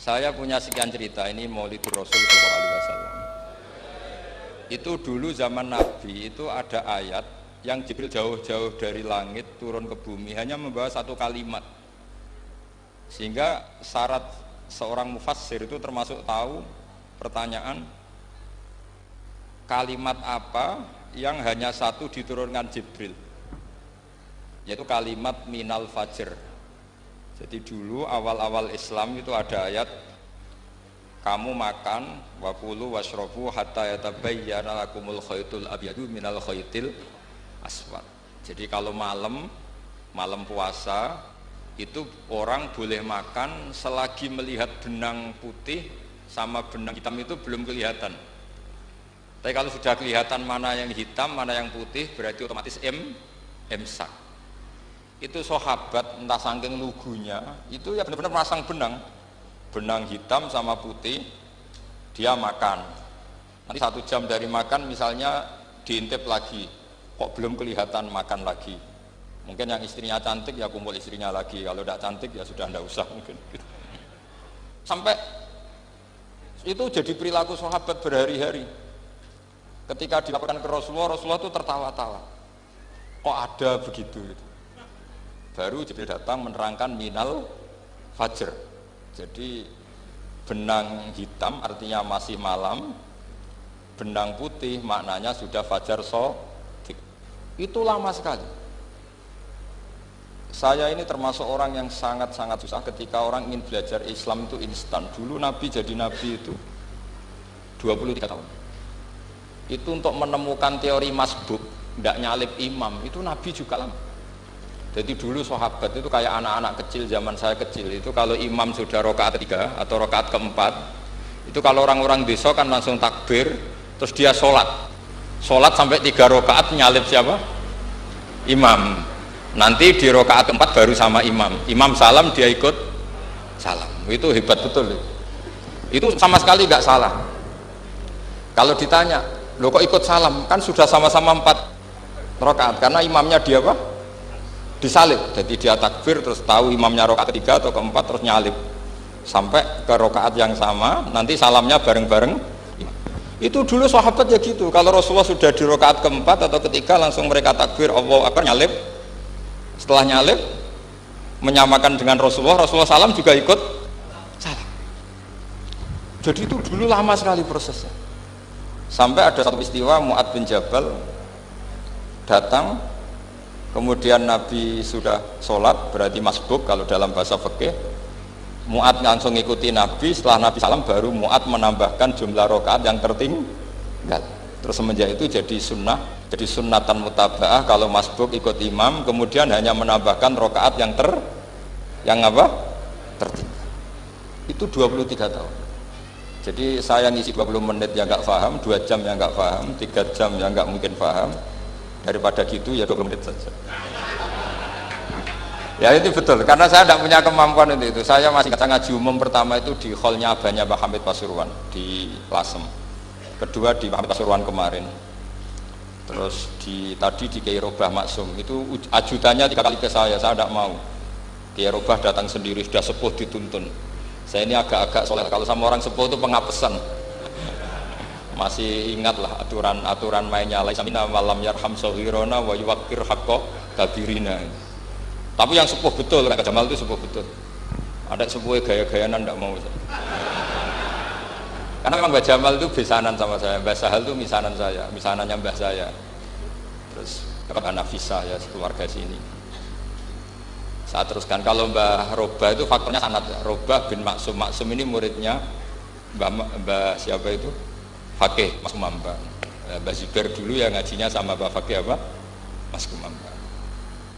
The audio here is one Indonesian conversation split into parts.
Saya punya sekian cerita, ini Maulidur Rasul sallallahu alaihi wasallam. Itu dulu zaman Nabi itu ada ayat yang Jibril jauh-jauh dari langit turun ke bumi hanya membawa satu kalimat. Sehingga syarat seorang mufassir itu termasuk tahu pertanyaan kalimat apa yang hanya satu diturunkan Jibril, yaitu kalimat minal fajr. Jadi dulu awal-awal Islam itu ada ayat kamu makan wakulu washrobu hatta yatabayyana lakumul khaytul abyadu minal khaytil aswad. Jadi kalau malam puasa itu orang boleh makan selagi melihat benang putih sama benang hitam itu belum kelihatan. Tapi kalau sudah kelihatan mana yang hitam, mana yang putih, berarti otomatis imsak. Itu sahabat entah saking lugunya itu ya benar-benar masang benang hitam sama putih, dia makan. Nanti 1 jam dari makan misalnya diintip lagi, kok belum kelihatan, makan lagi. Mungkin yang istrinya cantik ya kumpul istrinya lagi, kalau tidak cantik ya sudah tidak usah mungkin. Sampai itu jadi perilaku sahabat berhari-hari. Ketika dilaporkan ke Rasulullah itu tertawa-tawa. Kok ada begitu? Baru Jibril datang menerangkan minal fajr. Jadi benang hitam artinya masih malam, benang putih maknanya sudah fajar shadiq. Itu lama sekali. Saya ini termasuk orang yang sangat-sangat susah ketika orang ingin belajar Islam itu instan. Dulu Nabi jadi Nabi itu 23 tahun. Itu untuk menemukan teori masbuk, tidak nyalip imam, itu Nabi juga lama. Jadi dulu sahabat itu kayak anak-anak kecil zaman saya kecil itu kalau imam sudah rakaat 3 atau rakaat keempat itu kalau orang-orang desa kan langsung takbir terus dia sholat sampai 3 rakaat nyalip siapa? Imam. Nanti di rakaat keempat baru sama imam salam dia ikut salam. Itu hebat betul itu sama sekali nggak salah. Kalau ditanya loh kok ikut salam, kan sudah sama-sama 4 rakaat karena imamnya dia apa? Disalib, jadi dia takbir terus tahu imamnya rakaat 3 atau keempat terus nyalip sampai ke rakaat yang sama, nanti salamnya bareng-bareng. Itu dulu sahabat ya gitu, kalau Rasulullah sudah di rakaat keempat atau ketiga langsung mereka takbir Allahu Akbar nyalip. Setelah nyalip menyamakan dengan Rasulullah salam juga ikut salam. Jadi itu dulu lama sekali prosesnya. Sampai ada satu peristiwa Mu'ad bin Jabal datang, kemudian Nabi sudah sholat, berarti masbuk kalau dalam bahasa fikih. Mu'ad langsung ikuti Nabi, setelah Nabi salam baru Mu'ad menambahkan jumlah rakaat yang tertinggal. Terus semenjak itu jadi sunnah, jadi sunnatan mutaba'ah kalau masbuk ikut imam, kemudian hanya menambahkan rakaat yang tertinggal. Itu 23 tahun. Jadi saya ngisi 20 menit yang nggak paham, 2 jam yang nggak paham, 3 jam yang nggak mungkin paham. Daripada gitu ya 20 menit saja. Ya itu betul, karena saya tidak punya kemampuan untuk itu. Saya masih ngaji umum pertama itu di hallnya abahnya Pak Hamid Pasuruan di Lasem. Kedua di Pak Hamid Pasuruan kemarin. Terus tadi di Kiai Robah Maksum itu ajudannya 3 kali ke saya tidak mau. Kiai Robah datang sendiri, sudah sepuh dituntun. Saya ini agak-agak soleh, kalau sama orang sepuh itu pengapesan. Masih ingatlah aturan mainnya laisa minna malam yarham sahirona wa yuwaqqir haqqa kabirina. Tapi yang sepuh betul, Kak Jamal itu sepuh betul. Ada sepuh gaya-gayanan tidak mau. Karena memang Mbak Jamal itu besanan sama saya, Mbak Sahal itu misanan saya, misanannya Mbah saya. Terus Mbak Nafisa ya keluarga sini. Saya teruskan, kalau Mbah Robah itu faktornya sanad. Robah bin Maksum ini muridnya Mbah siapa itu? Fakih Mas Kumambang. Mbak Zubair dulu ya ngajinya sama Mbak Fakih apa? Mas Kumambang.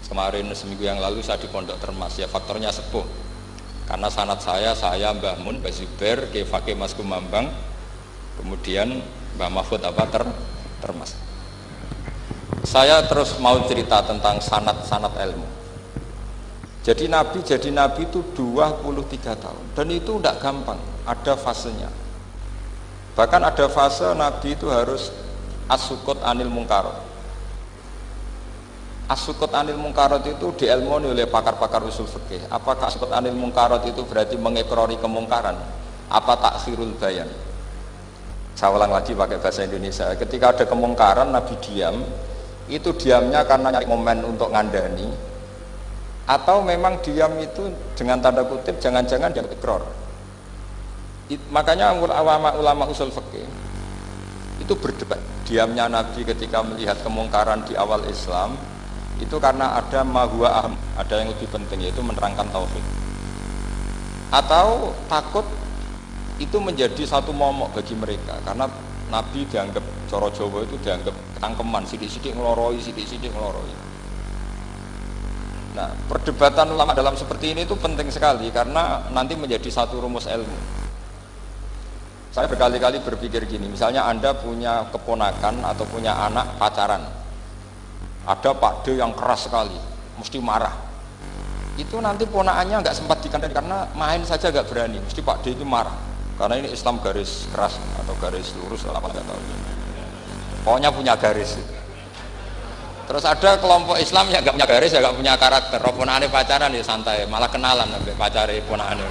Kemarin seminggu yang lalu saya di Pondok Termas ya, faktornya sepuh. Karena sanad saya Mbah Mun, Mbak Zubair, Kiai Fakih Mas Kumambang, kemudian Mbah Mahfud apa Termas. Saya terus mau cerita tentang sanad ilmu. Jadi Nabi itu 23 tahun dan itu tidak gampang, ada fasenya. Bahkan ada fase Nabi itu harus as-sukut anil mungkarot. As-sukut anil mungkarot itu diilmoni oleh pakar-pakar usul fikih. Apakah as-sukut anil mungkarot itu berarti mengekrori kemungkaran? Apa takhirul bayan? Saya ulang lagi pakai bahasa Indonesia. Ketika ada kemungkaran Nabi diam, itu diamnya karena nyari momen untuk ngandani, atau memang diam itu dengan tanda kutip jangan-jangan dia ikrar. Makanya ulama usul fikih itu berdebat. Diamnya Nabi ketika melihat kemungkaran di awal Islam itu karena ada mahwa aham, ada yang lebih penting, yaitu menerangkan tauhid, atau takut itu menjadi satu momok bagi mereka karena Nabi dianggap coro Jawa itu dianggap ketangkeman, sidik-sidik ngeloroi, sidik-sidik ngeloroi. Nah, perdebatan ulama dalam seperti ini itu penting sekali karena nanti menjadi satu rumus ilmu. Saya berkali-kali berpikir gini, misalnya Anda punya keponakan atau punya anak pacaran, ada Pak D yang keras sekali, mesti marah. Itu nanti ponakannya nggak sempat dikandani karena main saja nggak berani, mesti Pak D itu marah. Karena ini Islam garis keras atau garis lurus, apa nggak tahu. Pokoknya punya garis. Terus ada kelompok Islam yang nggak punya garis, ya nggak punya karakter. Ponakannya pacaran ya santai, malah kenalan sampai pacare ponakannya.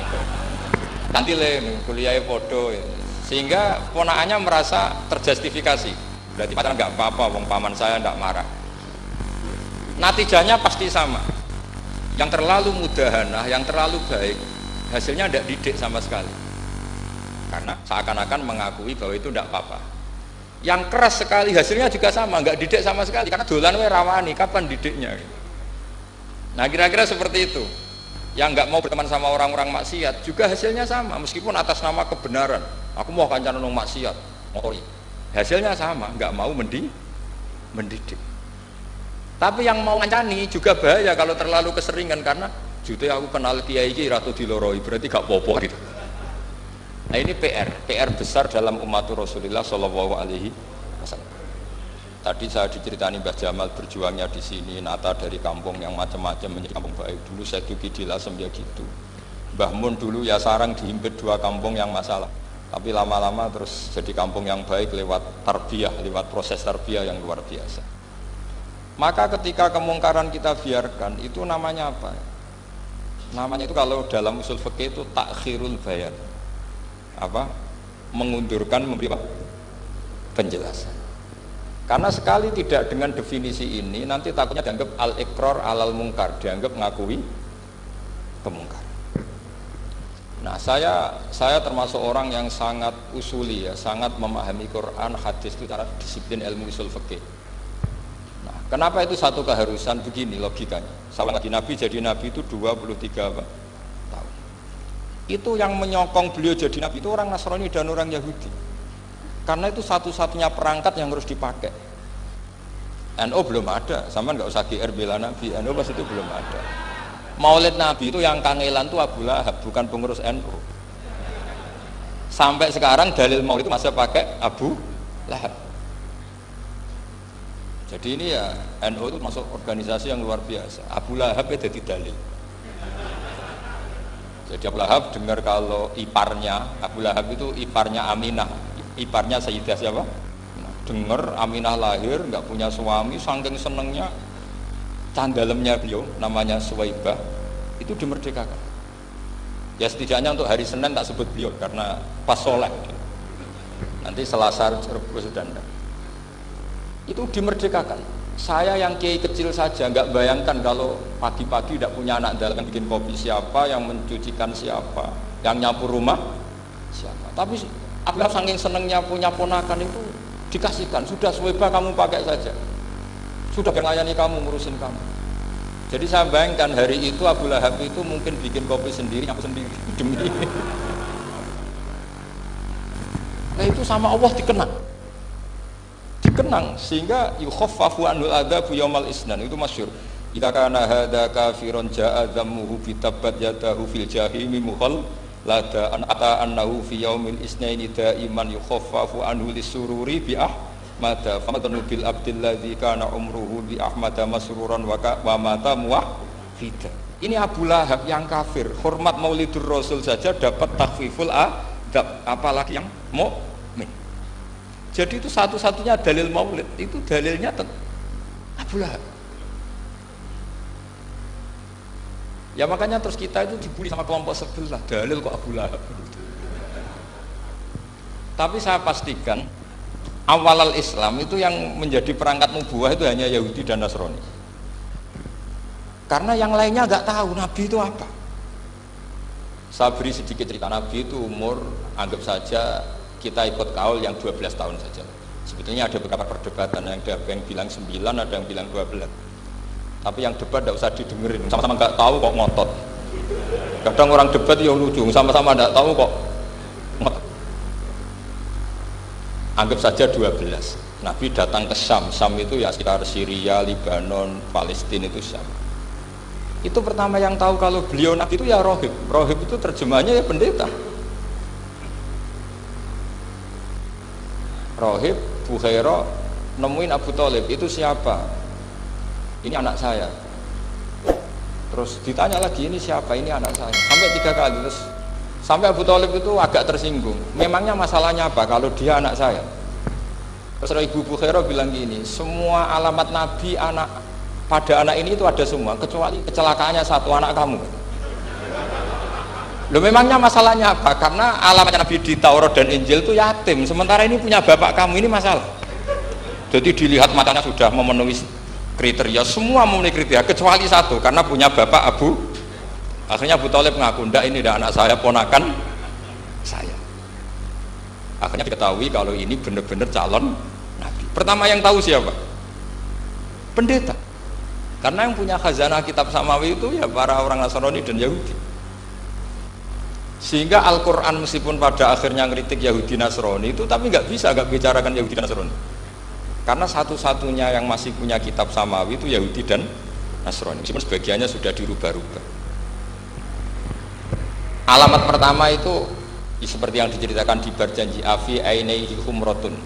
Nanti kuliahnya podo. Ya. Sehingga ponakannya merasa terjustifikasi. Berarti pacaran nggak apa-apa, wong paman saya nggak marah. Natijahnya pasti sama. Yang terlalu mudahanah, yang terlalu baik, hasilnya tidak didik sama sekali. Karena seakan-akan mengakui bahwa itu tidak apa-apa. Yang keras sekali hasilnya juga sama, nggak didik sama sekali. Karena dolan we rawani, kapan didiknya? Nah kira-kira seperti itu. Yang nggak mau berteman sama orang-orang maksiat juga hasilnya sama, meskipun atas nama kebenaran. Aku mau kancanan nang maksiat, ngori. Hasilnya sama, nggak mau mendidik. Tapi yang mau ngancani juga bahaya kalau terlalu keseringan karena jute aku kenal kiai iki ratu diloroi, berarti gak popo gitu. Nah ini PR besar dalam umat Rasulullah Shallallahu Alaihi Wasallam. Tadi saya diceritani Mbah Jamal berjuangnya di sini, nata dari kampung yang macam-macam menjadi kampung baik. Dulu saya duki di Lasem ya gitu. Mbah Mun dulu ya sarang dihimpit 2 kampung yang masalah. Tapi lama-lama terus jadi kampung yang baik lewat tarbiyah, lewat proses tarbiyah yang luar biasa. Maka ketika kemungkaran kita biarkan, itu namanya apa? Namanya itu kalau dalam usul fikih itu takhirul bayan. Apa? Mengundurkan, memberi apa? Penjelasan. Karena sekali tidak dengan definisi ini, nanti takutnya dianggap al-iqrar alal mungkar, dianggap mengakui kemungkaran. Nah, saya termasuk orang yang sangat usuli ya, sangat memahami Quran, hadis itu cara disiplin ilmu usul fikih. Nah, kenapa itu satu keharusan begini logikanya? Lagi Nabi jadi Nabi itu 23 tahun. Itu yang menyokong beliau jadi Nabi itu orang Nasrani dan orang Yahudi. Karena itu satu-satunya perangkat yang harus dipakai. NU belum ada, sama nggak usah GR bela Nabi. NU pas itu belum ada. Maulid Nabi itu yang kangelan itu Abu Lahab, bukan pengurus NU. Sampai sekarang dalil Maulid itu masih pakai Abu Lahab. Jadi ini ya NU itu masuk organisasi yang luar biasa. Abu Lahab itu jadi dalil. Jadi Abu Lahab dengar kalau iparnya, Abu Lahab itu iparnya Aminah, iparnya Sayyidah siapa? Dengar Aminah lahir nggak punya suami, saking senengnya candalemnya beliau namanya Suwaibah itu dimerdekakan. Ya setidaknya untuk hari Senin tak sebut beliau karena pas sholat. Nanti Selasa Rebus dan itu dimerdekakan. Saya yang kiai kecil saja nggak bayangkan kalau pagi-pagi tidak punya anak dalam bikin kopi siapa, yang mencucikan siapa, yang nyapu rumah siapa. Tapi Abdullah saking senengnya punya ponakan itu dikasihkan. Sudah Suwaibah kamu pakai saja. Sudah melayani kamu, ngurusin kamu. Jadi saya bayangkan hari itu Abu Lahab itu mungkin bikin kopi sendiri, nyapu sendiri demi. Nah itu sama Allah dikenang sehingga yukhaffafu anul adzabu yaumal isnan itu masyhur. Idza kana hadza kafirun ja'a dhammuhu bi tabbat yadahu fil jahimi mukhal lada an ata annahu fi yaumil isnaini daiman yukhaffafu anhu lisururi bi mata famadnu bil abdilladzi kana umruhu bi ahmada masruran wa mata muwahhida. Ini Abu Lahab yang kafir, hormat Maulidur Rasul saja dapat takhfiful adab, apalagi yang mukmin. Jadi itu satu-satunya dalil Maulid, itu dalilnya Abu Lahab. Ya makanya terus kita itu dibully sama kelompok sebelah, dalil kok Abu Lahab. Tapi saya pastikan awal Islam itu yang menjadi perangkat nubuwah itu hanya Yahudi dan Nasrani. Karena yang lainnya nggak tahu Nabi itu apa. Saya beri sedikit cerita. Nabi itu umur, anggap saja kita ikut kaul yang 12 tahun saja. Sebetulnya ada beberapa perdebatan, ada yang bilang 9, ada yang bilang 12. Tapi yang debat tidak usah didengerin, sama-sama nggak tahu kok ngotot. Kadang orang debat yang lucu, sama-sama nggak tahu kok ngotot. Anggap saja 12. Nabi datang ke Syam. Syam itu ya sekitar Syria, Lebanon, Palestina itu Syam. Itu pertama yang tahu kalau beliau Nabi itu ya rohib. Rohib itu terjemahnya ya pendeta. Rohib, Bukhaira nemuin Abu Thalib, itu siapa? Ini anak saya. Terus ditanya lagi, ini siapa? Ini anak saya. Sampai 3 kali. Terus sampai Abu Thalib itu agak tersinggung. Memangnya masalahnya apa kalau dia anak saya? Terus Ibu Bukhaira bilang gini, semua alamat Nabi pada anak ini itu ada semua, kecuali kecelakaannya satu, anak kamu. Loh, memangnya masalahnya apa? Karena alamatnya Nabi di Taurat dan Injil itu yatim, sementara ini punya bapak kamu, ini masalah. Jadi dilihat matanya sudah memenuhi kriteria, semua memenuhi kriteria kecuali satu, karena punya bapak Abu. Akhirnya Abu Thalib ngaku, ndak, ini ndak anak saya, ponakan saya. Akhirnya diketahui kalau ini benar-benar calon Nabi. Pertama yang tahu siapa? Pendeta. Karena yang punya khazanah kitab samawi itu ya para orang Nasrani dan Yahudi. Sehingga Al-Quran meskipun pada akhirnya ngeritik Yahudi Nasrani itu, tapi nggak bicarakan Yahudi dan Nasrani. Karena satu-satunya yang masih punya kitab samawi itu Yahudi dan Nasrani, meskipun sebagiannya sudah dirubah-rubah. Alamat pertama itu seperti yang diceritakan di Barjanji, afi ainaihi humratun,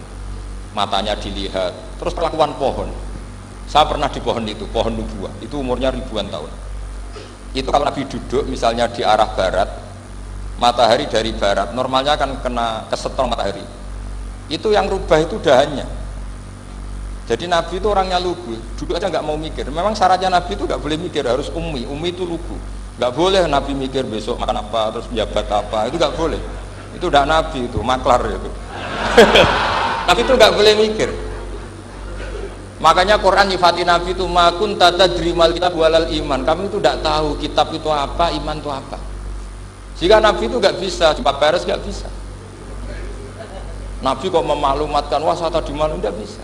matanya dilihat. Terus perlakuan pohon, saya pernah di pohon itu, pohon nubuah, itu umurnya ribuan tahun. Itu kalau Nabi duduk misalnya di arah barat, matahari dari barat, normalnya kan kena kesetrum matahari. Itu yang rubah itu dahannya. Jadi Nabi itu orangnya lugu, duduk aja nggak mau mikir. Memang syaratnya Nabi itu nggak boleh mikir, harus ummi itu lugu. Nggak boleh Nabi mikir besok makan apa, terus jabat apa, itu nggak boleh. Itu udah Nabi, itu maklar itu. Nabi itu nggak boleh mikir. Makanya Quran nyifati Nabi itu makun tata drimal kitab walal iman. Kamu itu tidak tahu kitab itu apa, iman itu apa. Jika Nabi itu nggak bisa, jumpa pers nggak bisa. Nabi kok memaklumatkan wasata di malu, nggak bisa.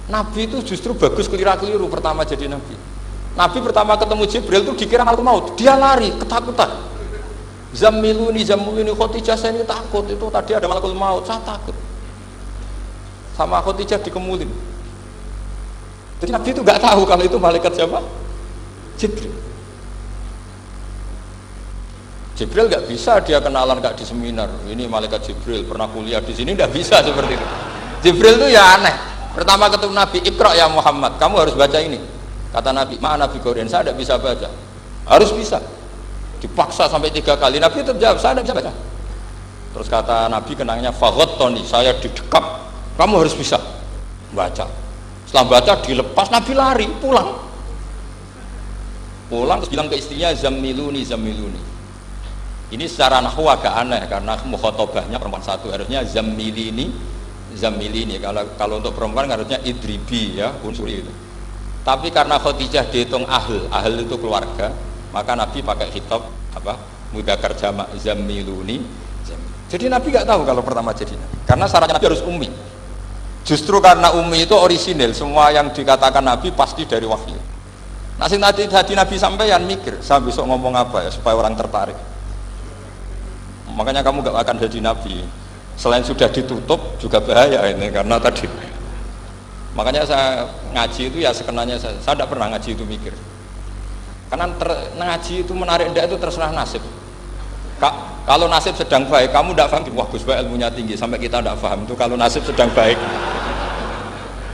Nabi itu justru bagus keliru pertama jadi Nabi. Nabi pertama ketemu Jibril itu dikira malaikat maut, dia lari ketakutan. Zammiluni Khadijah, saya ini takut, itu tadi ada malaikat maut, saya takut. Sama Khadijah dikemulin. Jadi Nabi itu nggak tahu kalau itu malaikat siapa? Jibril. Jibril nggak bisa dia kenalan nggak di seminar. Ini malaikat Jibril pernah kuliah di sini, nggak bisa seperti itu. Jibril itu ya aneh. Pertama ketemu Nabi, Iqra ya Muhammad, kamu harus baca ini. Kata Nabi, maaf Nabi Qur'an, saya tidak bisa baca. Harus bisa. Dipaksa sampai 3 kali. Nabi itu jawab, saya tidak bisa baca. Terus kata Nabi kenangnya, Tony, saya didekap, kamu harus bisa baca. Setelah baca dilepas, Nabi lari pulang terus bilang ke istrinya, Zammiluni. Ini secara nahwu agak aneh karena mukhatabahnya perempuan satu, harusnya Zammilini. Kalau untuk perempuan harusnya idribi, ya, unsuri itu. Tapi karena Khadijah dihitung ahl itu keluarga, maka Nabi pakai khitab mudzakkar jamak, Zammiluni. Jadi Nabi nggak tahu kalau pertama jadi Nabi, karena syaratnya Nabi harus ummi. Justru karena ummi itu orisinil, semua yang dikatakan Nabi pasti dari wahyu. Nah, sing tadi Nabi sampeyan mikir, saya besok ngomong apa ya supaya orang tertarik. Makanya kamu gak akan jadi Nabi. Selain sudah ditutup juga bahaya ini, karena tadi. Makanya saya ngaji itu ya sekenanya saya tidak pernah ngaji itu mikir. Karena ngaji itu menarik ndak itu terserah nasib. Kalau nasib sedang baik, kamu tidak paham, wah Gus Bae ilmunya tinggi sampai kita tidak paham itu kalau nasib sedang baik.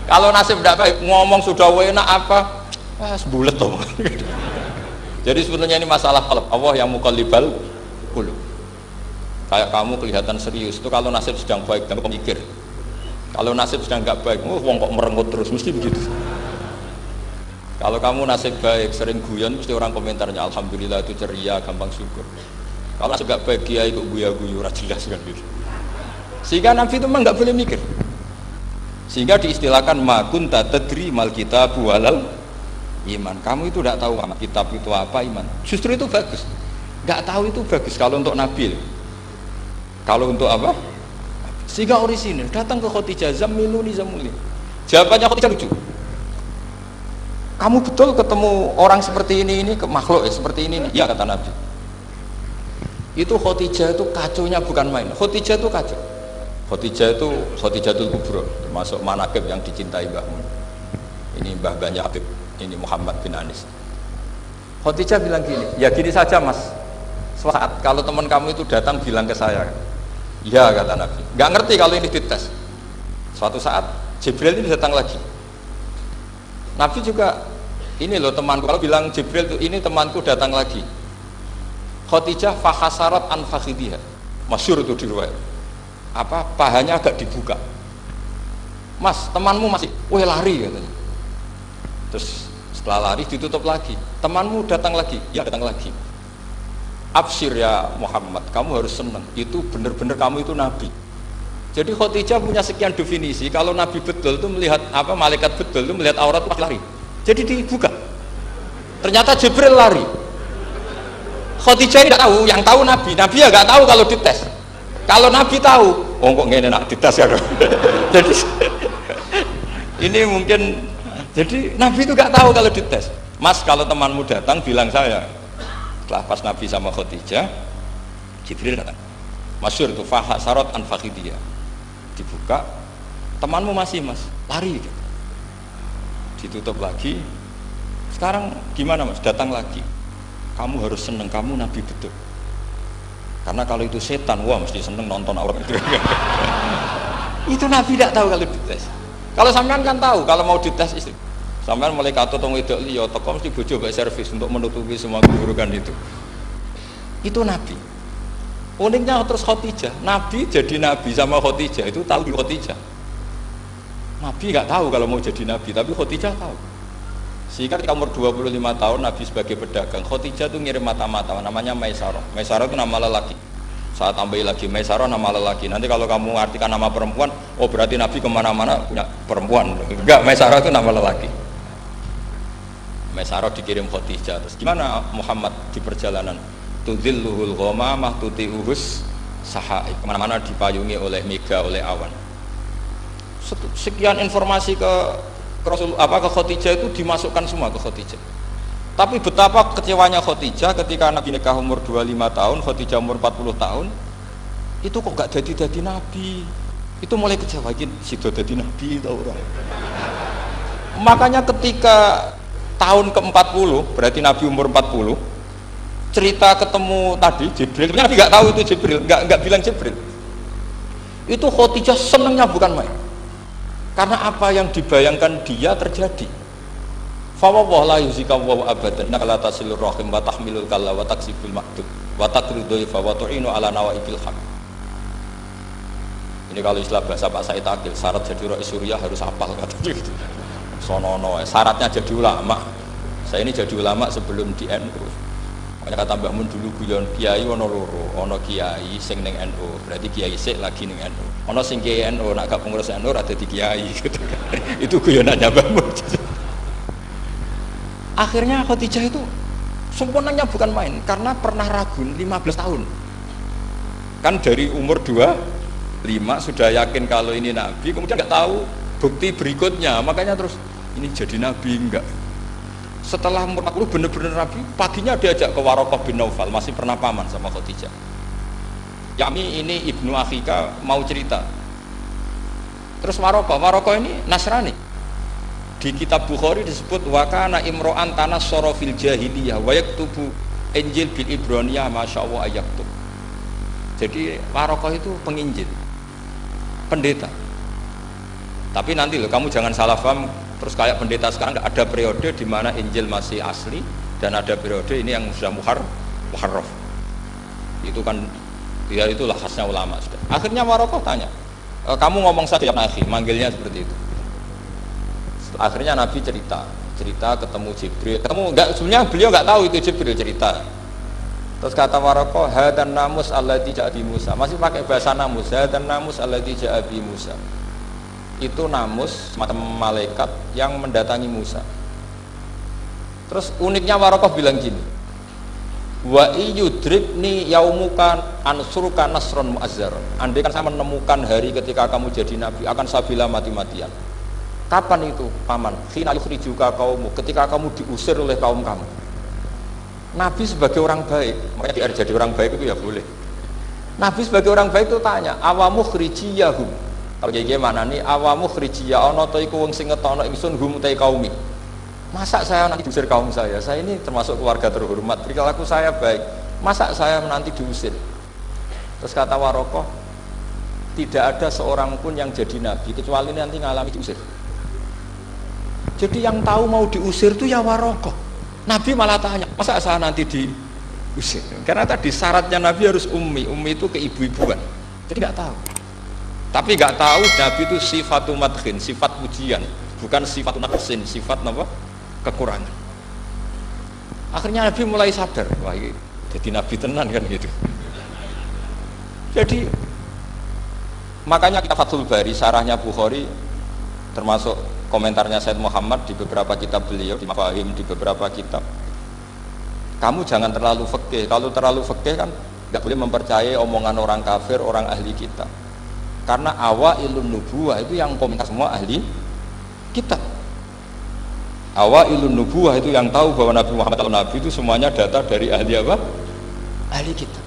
Kalau nasib tidak baik, ngomong sudah enak apa, sebulet toh. Jadi sebetulnya ini masalah qalb, Allah yang muqallibal qulub. Kayak kamu kelihatan serius itu kalau nasib sedang baik, kamu mikir. Kalau nasib sedang nggak baik, wong kok merengut terus, mesti begitu. Kalau kamu nasib baik, sering guyon, mesti orang komentarnya alhamdulillah itu ceria, gampang syukur. Kalau nasib nggak baik, kiai kok guya-guyu, jelas kan gitu. Sehingga Nabi itu memang nggak boleh mikir. Sehingga diistilahkan makun tadri mal kitab walal iman. Kamu itu tidak tahu kitab itu apa, iman. Justru itu bagus. Nggak tahu itu bagus kalau untuk Nabi. Kalau untuk apa? Sehingga orisinil datang ke Khadijah, zammiluni zammuli. Jawabannya Khadijah lucu. Kamu betul ketemu orang seperti ini ke makhluk seperti ini? Ya, kata Nabi. Itu Khadijah itu kacaunya bukan main. Khadijah itu kacau. Khadijah itu Khadijatul Kubra, termasuk manaqib yang dicintai Mbah Mun. Ini Mbah Banyak Habib, ini Muhammad bin Anis. Khadijah bilang gini, ya gini saja mas, saat kalau teman kamu itu datang bilang ke saya, ya kata Nabi, nggak ngerti kalau ini dites. Suatu saat Jibril ini datang lagi. Nabi juga, ini loh temanku, kalau bilang Jibril itu ini temanku datang lagi. Khadijah fahasarat an fakhidhiha, masyhur itu di riwayat. Apa pahanya agak dibuka. Mas, temanmu masih, weh lari katanya. Terus setelah lari ditutup lagi. Temanmu datang lagi, ya datang lagi. Absyir ya Muhammad, kamu harus senang. Itu benar-benar kamu itu nabi. Jadi Khadijah punya sekian definisi. Kalau nabi betul itu melihat apa, malaikat betul itu melihat aurat pasti lari. Jadi dibuka. Ternyata Jibril lari. Khadijah ini tidak tahu, yang tahu nabi. Nabi ya nggak tahu kalau dites. Kalau Nabi tahu, oh kok ngene nak dites ya. Jadi ini mungkin, jadi Nabi itu gak tahu kalau dites. Mas, kalau temanmu datang bilang saya. Setelah pas Nabi sama Khadijah, Jibril datang. Masyhur itu fahasarat an fakhidiyah. Dibuka, temanmu masih mas, lari. Ditutup lagi. Sekarang gimana mas? Datang lagi. Kamu harus seneng, kamu Nabi betul. Karena kalau itu setan, wah mesti seneng nonton aurat itu. Itu Nabi tidak tahu kalau dites. Kalau sampean kan tahu kalau mau dites istri. Sampean mulai kato tong wedok liya teko mesti bojo mbek servis untuk menutupi semua keburukan itu. Itu Nabi. Uniknya terus Khadijah, Nabi jadi nabi sama Khadijah itu tahu di Khadijah. Nabi nggak tahu kalau mau jadi nabi, tapi Khadijah tahu. Sehingga ketika umur 25 tahun Nabi sebagai pedagang, Khadijah itu ngirim mata-mata namanya Maisarah. Maisarah itu nama lelaki. Saat tambahi lagi Maisarah nama lelaki. Nanti kalau kamu artikan nama perempuan, oh berarti Nabi kemana-mana punya perempuan. Enggak, Maisarah itu nama lelaki. Maisarah dikirim Khadijah. Terus gimana Muhammad di perjalanan? Tudhilluhul ghamamah tuti'uhus sahaib. Kemana-mana dipayungi oleh mega, oleh awan. Sekian informasi ke Rasul ke Khadijah itu dimasukkan semua ke Khadijah. Tapi betapa kecewanya Khadijah ketika Nabi nikah umur 25 tahun, Khadijah umur 40 tahun. Itu kok gak jadi nabi. Itu mulai kecewa sido jadi nabi itu orang. Makanya ketika tahun ke-40, berarti Nabi umur 40, cerita ketemu tadi Jibril, Nabi gak tahu itu Jibril, gak bilang Jibril. Itu Khadijah senangnya bukan main. Karena apa yang dibayangkan dia terjadi. Fa wa la yuzika wa abadan innaka la tasilur rahim wa tahmilul kalla wa taksibul ma'dud wa taqridu fa wa tu'inu ala nawaibil haq. Ini kalau istilah bahasa Pak Said Akil, syarat jadi ra'i Suriah harus hafal katanya gitu. Sonono, syaratnya jadi ulama. Saya ini jadi ulama sebelum di NU. Makanya kata Mbah Mun dulu guyon kiai ono loro, ono kiai sing ning NU, berarti kiai sik lagi ning NU. Ono sing kiai NU nak gak pengurus NU ora dadi kiai gitu kan. Itu guyonannya Mbah Mun. Akhirnya Khadijah itu sempurnanya bukan main karena pernah ragu 15 tahun. Kan dari umur 25 sudah yakin kalau ini nabi, kemudian nggak tahu bukti berikutnya, makanya terus ini jadi nabi enggak. Setelah umur 40 benar-benar nabi, paginya diajak ke Waraqah bin Naufal, masih pernah paman sama Khadijah. Yami ini ibnu Akhika mau cerita. Terus Waraqah ini Nasrani. Di kitab Bukhari disebut wakana imro'an tanassara fil jahiliyah wa yaktubu Injil bil Ibraniyah masyaallah ayaktub. Jadi Waraqah itu penginjil, pendeta. Tapi nanti loh, kamu jangan salah paham. Terus kayak pendeta sekarang ada periode di mana Injil masih asli dan ada periode ini yang sudah muharraf. Itu kan ya itulah khasnya ulama sudah. Akhirnya Waraqah tanya, kamu ngomong saja ya Nabi, manggilnya seperti itu. Akhirnya Nabi cerita ketemu Jibril. Sebenarnya beliau nggak tahu itu Jibril cerita. Terus kata Waraqah, hadan namus alladzi ja'a bi Musa. Masih pakai bahasa namus, hadan namus alladzi ja'a bi Musa. Itu namus semacam malaikat yang mendatangi Musa. Terus uniknya Waraqah bilang gini, wa iyudribni yaumuka ansuruka nasron mu'azzaron. Andai kan saya menemukan hari ketika kamu jadi nabi, akan saya bela mati-matian. Kapan itu, paman? Khina yukhrijuka kaumu, ketika kamu diusir oleh kaum kamu. Nabi sebagai orang baik, makanya jadi orang baik itu ya boleh. Nabi sebagai orang baik itu tanya, awamu khrijiyahum. Kalau kayak gimana nih, awamu khrijiyah ana ta iku wong sing ngetono ingsun hum ta kaumi. Masa saya nanti diusir kaum saya? Saya ini termasuk keluarga terhormat, perilaku saya baik. Masa saya nanti diusir? Terus kata Waraqah, tidak ada seorang pun yang jadi nabi kecuali nanti ngalami diusir. Jadi yang tahu mau diusir itu ya Waraqah. Nabi malah tanya, masa saya nanti diusir? Karena tadi syaratnya Nabi harus ummi itu keibu-ibuan. Jadi nggak tahu. Tapi nggak tahu Nabi itu sifatu madkhin, sifat pujian, bukan sifat naqsin, sifat apa? Kekurangan. Akhirnya Nabi mulai sadar, wah ini jadi Nabi tenan kan gitu. Jadi makanya kita Fathul Bari, syarahnya Bukhari, termasuk komentarnya Said Muhammad di beberapa kitab beliau, di Mafahim, di beberapa kitab. Kamu jangan terlalu fikih. Kalau terlalu fikih kan nggak boleh mempercayai omongan orang kafir, orang ahli kitab. Karena awailun nubuwah itu yang komentar semua ahli kitab. Awailun nubuwah itu yang tahu bahwa Nabi Muhammad atau Nabi itu semuanya data dari ahli apa? Ahli kitab.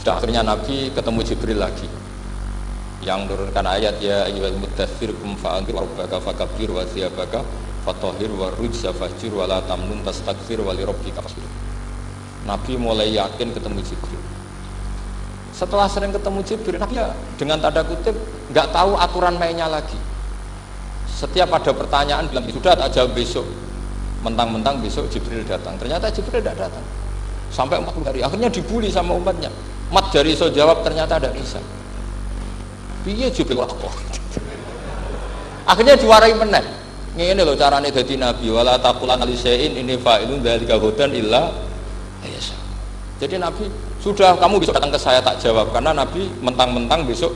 Sudah akhirnya Nabi ketemu Jibril lagi, yang menurunkan ayat ya ayyuhal muddatsir kum fa'anzir rabbaka fakabbir wa thiyabaka fatahhir wa rujza fahjur wa la tamnun tastakbir wa li rabbika fasbir. Nabi mulai yakin ketemu Jibril. Setelah sering ketemu Jibril, Nabi ya dengan tanda kutip nggak tahu aturan mainnya lagi. Setiap ada pertanyaan bilang sudah tak jawab besok. Mentang-mentang besok Jibril datang. Ternyata Jibril tidak datang. Sampai 40 hari. Akhirnya dibully sama umatnya. Mat dari iso jawab ternyata tidak bisa. Piye Jibril kok. Akhirnya diwarai meneh. Ngene lho carane dadi nabi, wala taqulan ali syai'in inni fa'ilun dzalika hudan illa ayasa. Jadi Nabi sudah kamu besok datang ke saya tak jawab karena Nabi mentang-mentang besok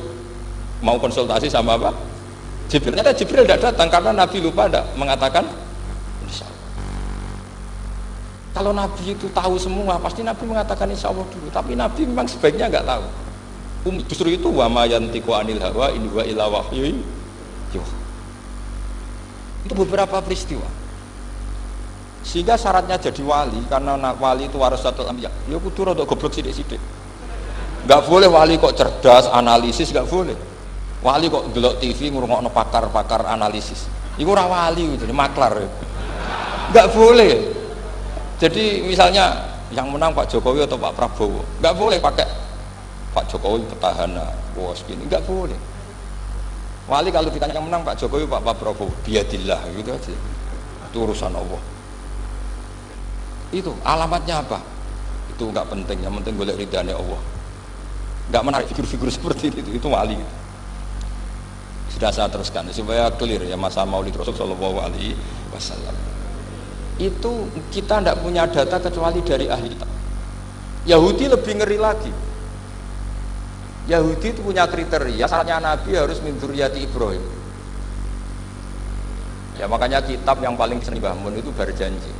mau konsultasi sama apa? Jibril. Ternyata Jibril tidak datang karena Nabi lupa tidak mengatakan insyaallah. Kalau Nabi itu tahu semua, pasti Nabi mengatakan insyaallah dulu. Tapi Nabi memang sebaiknya enggak tahu. Justru itu wa ma yantiqu anil hawa in huwa illa wahyun yuha. Itu beberapa peristiwa. Sehingga syaratnya jadi wali, karena wali itu warasatul anbiya. Ya kudu rada goblok sithik-sithik. Enggak boleh wali kok cerdas, analisis enggak boleh. Wali kok delok TV ngrungokno pakar-pakar analisis. Iku ora wali, jadi maklar. Enggak boleh. Jadi misalnya yang menang Pak Jokowi atau Pak Prabowo, enggak boleh pakai Pak Jokowi petahana, bos gini, enggak boleh. Wali kalau ditanya yang menang Pak Jokowi, Pak Prabowo, biadillah gitu aja. Itu urusan Allah. Itu alamatnya apa? Itu enggak penting, yang penting golek ridhane Allah. Enggak menarik figur-figur seperti itu wali. Sudah saya teruskan supaya clear ya masa Maulid Rasul sallallahu alaihi wasallam. Itu kita tidak punya data kecuali dari ahli kitab. Yahudi lebih ngeri lagi. Yahudi itu punya kriteria, syaratnya Nabi harus min dzurriyyati Ibrahim. Ya makanya kitab yang paling sering Bahmun itu berjanji.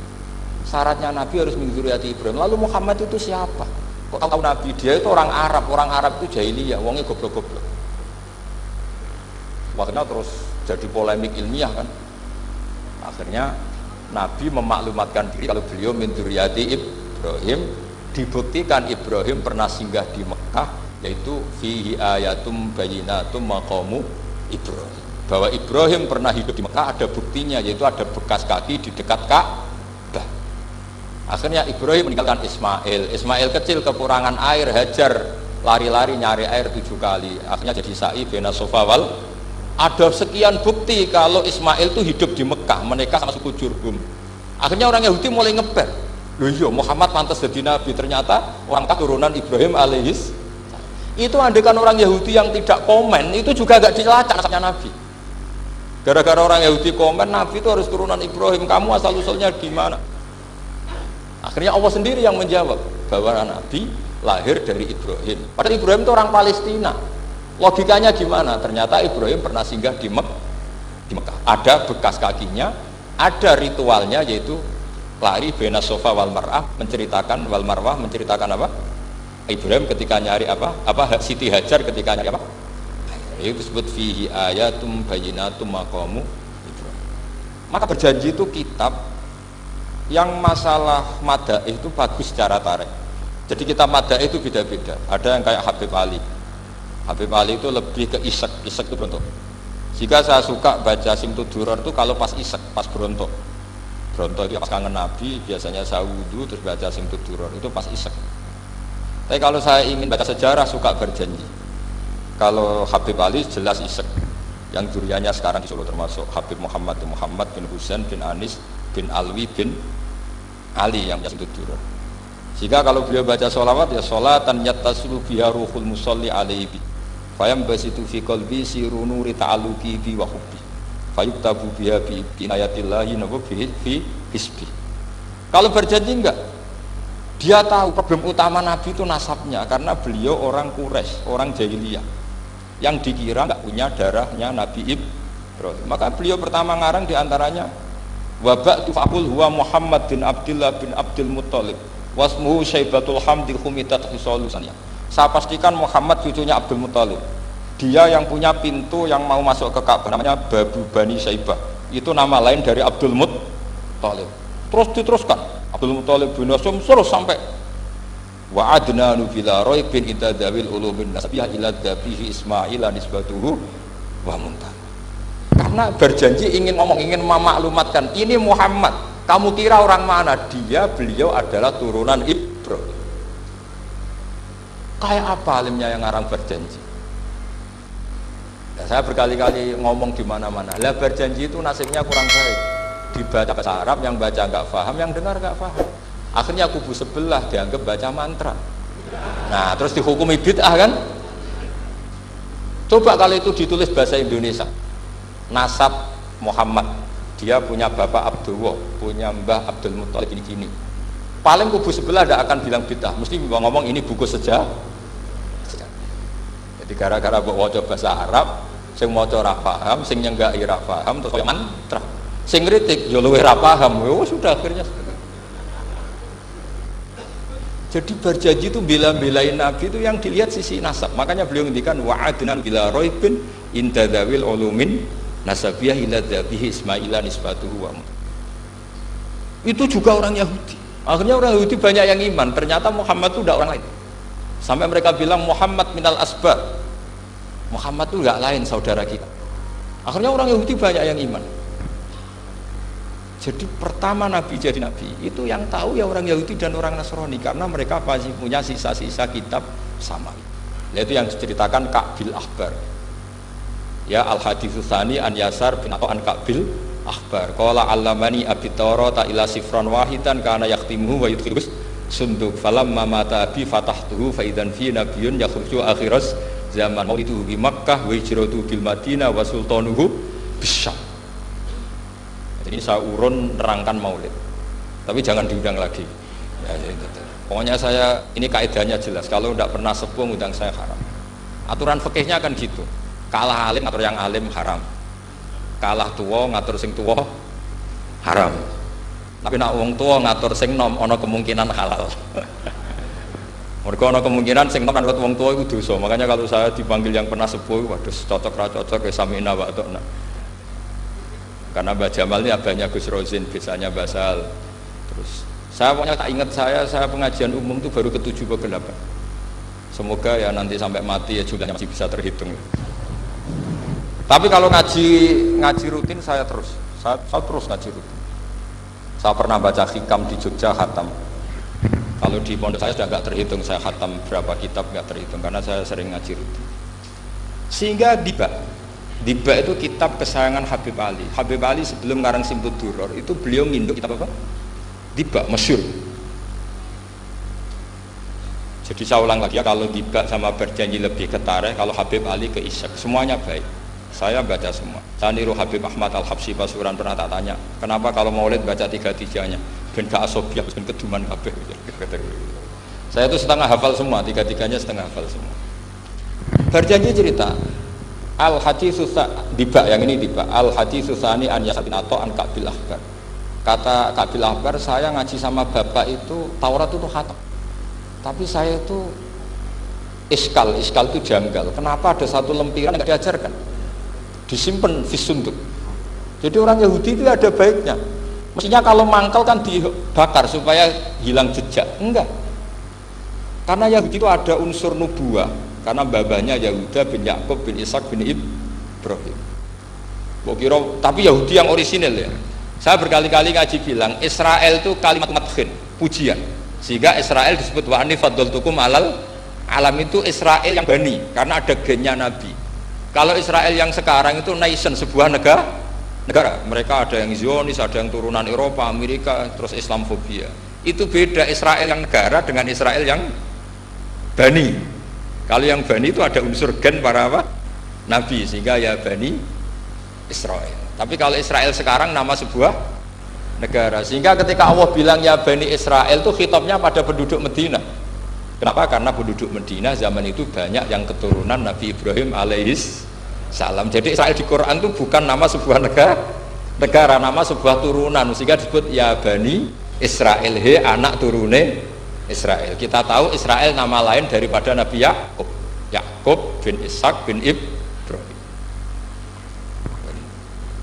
Syaratnya Nabi harus min dzurriyyati Ibrahim. Lalu Muhammad itu siapa? Kok tahu Nabi? Dia itu orang Arab itu jahiliyah, wongnya goblok-goblok. Waktunya terus jadi polemik ilmiah kan. Akhirnya Nabi memaklumatkan diri kalau beliau min dzurriyyati Ibrahim, dibuktikan Ibrahim pernah singgah di Mekah, yaitu fihi ayatum bayyinatum maqamu Ibrahim. Bahwa Ibrahim pernah hidup di Mekah ada buktinya, yaitu ada bekas kaki di dekat Ka'bah. Akhirnya Ibrahim meninggalkan Ismail. Ismail kecil kekurangan air, Hajar lari-lari nyari air 7 kali. Akhirnya jadi sa'i bena sofa wal. Ada sekian bukti kalau Ismail itu hidup di Mekah, menikah sama suku Jurhum. Akhirnya orang Yahudi mulai ngeber. Loh iya, Muhammad pantas jadi nabi, ternyata orang keturunan Ibrahim alaihis. Itu andekan orang Yahudi yang tidak komen, itu juga gak dilacak nasabnya Nabi. Gara-gara orang Yahudi komen, Nabi itu harus turunan Ibrahim, kamu asal usulnya gimana? Akhirnya Allah sendiri yang menjawab bahwa Nabi lahir dari Ibrahim. Padahal Ibrahim itu orang Palestina. Logikanya gimana? Ternyata Ibrahim pernah singgah di Mekah. Ada bekas kakinya, ada ritualnya yaitu lari bena sofa wal mar'ah, menceritakan wal marwah, menceritakan apa? Ibrahim ketika nyari apa? Siti Hajar ketika nyari apa? Itu disebut fihi ayatum bayyinatum maqamu Ibrahim. Maka berjanji itu kitab yang masalah madaih itu bagus secara tarikh. Jadi kitab madaih itu beda-beda. Ada yang kayak Habib Ali. Habib Ali itu lebih ke isek itu berontok. Jika saya suka baca Simtud Duror itu kalau pas isek, pas berontok. Berontok itu pas kangen Nabi, biasanya saya wudhu terus baca Simtud Duror itu pas isek. Tapi kalau saya ingin baca sejarah suka berjanji. Kalau Habib Ali jelas isek. Yang duriannya sekarang di Solo termasuk Habib Muhammad bin Husain bin Anis bin Alwi bin Ali yang Simtud Duror. Jika kalau beliau baca sholawat ya sholatan yattasulu biha ruhul musalli alaihi fayam basitu fi qalbi siru nuri ta'aluki bi wa hubbi fayuktabu biha bi inayatillahi nabu fi hisbi. Kalau berjanji enggak, dia tahu problem utama Nabi itu nasabnya karena beliau orang Quraisy, orang jahiliyah yang dikira enggak punya darahnya Nabi Ibrahim. Maka beliau pertama ngarang diantaranya wabak tufakul huwa Muhammad bin Abdullah bin Abdul Muttalib wasmuhu Syaibatul Hamdi Khumidat Hisolusannya. Saya pastikan Muhammad cucunya Abdul Muttalib. Dia yang punya pintu yang mau masuk ke Ka'bah namanya Babu Bani Syaibah. Itu nama lain dari Abdul Muttalib. Terus diteruskan Abdul Muttalib bin Hasyim terus sampai wa adnanu bila raibin itadawil ulumin nasbiyah ila dabihi Ismail nisbatuhu wa muntah. Karena berjanji ingin memaklumatkan ini Muhammad. Kamu kira orang mana? Beliau adalah turunan Ibrahim. Kayak apa alimnya yang ngarang berjanji? Ya, saya berkali-kali ngomong di mana-mana. Lah berjanji itu nasibnya kurang baik. Dibaca bahasa Arab, yang baca nggak paham, yang dengar nggak paham. Akhirnya kubu sebelah dianggap baca mantra. Nah, terus dihukumi bid'ah kan? Coba kalau itu ditulis bahasa Indonesia. Nasab Muhammad, dia punya bapak Abdullah, punya mbah Abdul Muttalib gini-gini. Paling kubu sebelah tidak akan bilang bid'ah, mesti ngomong ini buku sejarah. Jadi gara-gara bawa bahasa Arab, sing maca ora paham, sing nyenggaki ora paham, terus mantra. Sing kritik yo luwih ora paham, sudah akhirnya. Jadi berjanji itu bela-belain Nabi itu yang dilihat sisi nasab. Makanya beliau ngendikan wa'adnan bila raibin indadawil ulumin nasabiyah ila dhabihi Ismaila nisbatuhu wa. Itu juga orang Yahudi. Akhirnya orang Yahudi banyak yang iman. Ternyata Muhammad itu tidak orang lain. Sampai mereka bilang Muhammad minal asbar. Muhammad itu enggak lain saudara kita. Akhirnya orang Yahudi banyak yang iman. Jadi pertama Nabi jadi Nabi itu yang tahu ya orang Yahudi dan orang Nasrani karena mereka masih punya sisa-sisa kitab sama. Yaitu yang diceritakan Ka'bil Ahbar. Ya al-haditsus tsani an Yasar bin atau an Ka'bil Ahbar. Qala 'allamani abi Tawrata ila sifran wahidan kana yaqtimuhu wa yudkhilus sunduk falamma mata abi fatahtuhu fa idzan fi nabiyyun yakhruju akhiras zaman maulidu di Makkah wa hijratu bil Madinah wa sultanuhu bisyam. Jadi ini saya urun nerangkan maulid. Tapi jangan diundang lagi. Ya, pokoknya saya ini kaidahnya jelas. Kalau tidak pernah sepuh ngundang saya haram. Aturan fikihnya kan gitu. Kalah alim ngatur yang alim haram. Kalah tua ngatur sing tua haram. Tapi nak wong tua ngatur sing nom ana kemungkinan halal. Mergo ana kemungkinan sing nom kan wong tua itu dosa. Makanya kalau saya dipanggil yang pernah sepuh, waduh cocok ra cocok ya samina wa ta'na. Karena Mbak Jamal ini abahnya Gus Rozin, biasanya Basal. Terus saya pokoknya tak ingat saya pengajian umum itu baru ke-7 ke 8. Semoga ya nanti sampai mati ya jumlahnya masih bisa terhitung. Tapi kalau ngaji rutin saya terus ngaji rutin. Saya pernah baca hikam di Jogja khatam. Kalau di pondok saya sudah nggak terhitung saya khatam berapa kitab, nggak terhitung karena saya sering ngaji rutin. Sehingga Diba itu kitab kesayangan Habib Ali. Habib Ali sebelum ngarang Simtud Duror itu beliau nginduk kitab apa? Diba, masyhur. Jadi saya ulang lagi ya, kalau Diba sama berjanji lebih ke tarikh, kalau Habib Ali ke Isyak, semuanya baik. Saya baca semua. Saya niru Habib Ahmad Al-Habsyi Pasuruan, pernah tak tanya, kenapa kalau maulid baca 3-3-nya? ben gak asobiak ben keduman kabeh. Saya itu setengah hafal semua, tiga-tiganya setengah hafal semua. Berjanji cerita al hadis susah tiba yang ini tiba al hadis susani an yasatin atau an kabil akbar. Kata kabil akbar, saya ngaji sama bapak itu Taurat itu khatam. Tapi saya itu iskal itu janggal. Kenapa ada satu lempiran yang nggak diajarkan? Disimpan fisunduk. Jadi orang Yahudi itu ada baiknya. Mestinya kalau mangkal kan dibakar supaya hilang jejak. Enggak. Karena Yahudi itu ada unsur nubuah. Karena babanya Yahuda bin Yakub bin Ishak bin Ibrahim. Tapi Yahudi yang orisinil ya. Saya berkali-kali ngaji bilang Israel itu kalimat madkhin, pujian. Sehingga Israel disebut wa anni faddaltukum alal alam, itu Israel yang bani karena ada gennya Nabi. Kalau Israel yang sekarang itu nation, sebuah negara. Mereka ada yang Zionis, ada yang turunan Eropa, Amerika, terus Islamfobia. Itu beda Israel yang negara dengan Israel yang bani. Kalau yang bani itu ada unsur gen para apa? Nabi, sehingga ya bani Israel. Tapi kalau Israel sekarang nama sebuah negara, sehingga ketika Allah bilang ya bani Israel itu khitabnya pada penduduk Medina. Kenapa? Karena penduduk Medina zaman itu banyak yang keturunan Nabi Ibrahim alaihis salam. Jadi Israel di Quran itu bukan nama sebuah negara, nama sebuah turunan, sehingga disebut ya bani Israel, he anak turune Israel. Kita tahu Israel nama lain daripada Nabi Yakub bin Ishak bin Ibrahim.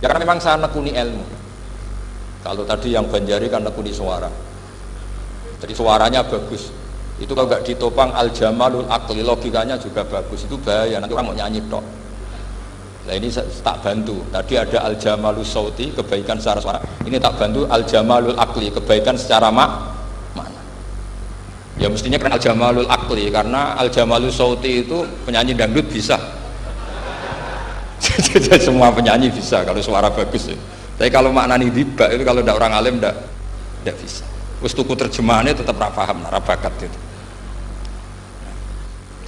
Ya karena memang saya nekuni ilmu. Kalau tadi yang Banjari kan nekuni suara. Jadi suaranya bagus. Itu kalau nggak ditopang al-jamalul akli, logikanya juga bagus. Itu bahaya, nanti orang mau nyanyi tok. Nah ini tak bantu. Tadi ada al-jamalul sauti, kebaikan secara suara. Ini tak bantu al-jamalul akli, kebaikan secara makna. Ya mestinya keren al-jamalul akli, karena al-jamalul sauti itu penyanyi dangdut bisa. Jadi semua penyanyi bisa kalau suara bagus ya. Tapi kalau maknani tiba itu kalau tidak orang alim tidak bisa. Terus tuku terjemahannya tetap paham, bakat itu.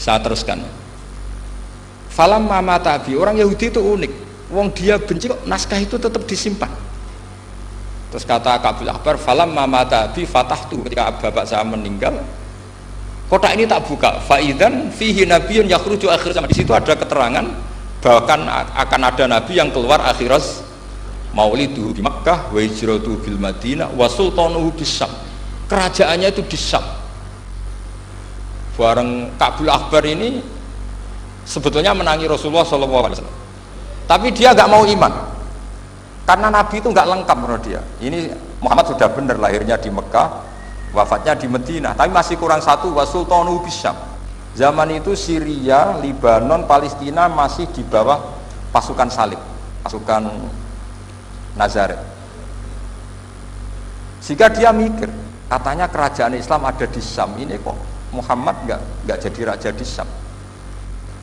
Saya teruskan. Falam mama tabi, orang Yahudi itu unik. Wong dia benci kok naskah itu tetap disimpan. Terus kata Kabil Akbar, falam mama tabi fatahtu, ketika bapak saya meninggal, kotak ini tak buka. Faidan fihi nabiyun yakhruju akhir zaman. Di situ ada keterangan bahkan akan ada nabi yang keluar akhirat. Mauliduhu di Makkah, wa hijratuhu bil Madinah, wa sultanuhu bis Syam. Kerajaannya itu di Syam. Bareng Kabul Akbar ini sebetulnya menangi Rasulullah SAW. Tapi dia nggak mau iman. Karena Nabi itu nggak lengkap menurut dia. Ini Muhammad sudah benar lahirnya di Mekah, wafatnya di Madinah. Tapi masih kurang satu, wa sultanuhu bis Syam. Zaman itu Syria, Libanon, Palestina masih di bawah pasukan salib, pasukan Nazaret. Sehingga dia mikir, katanya kerajaan Islam ada di Syam, ini kok Muhammad nggak jadi raja di Syam.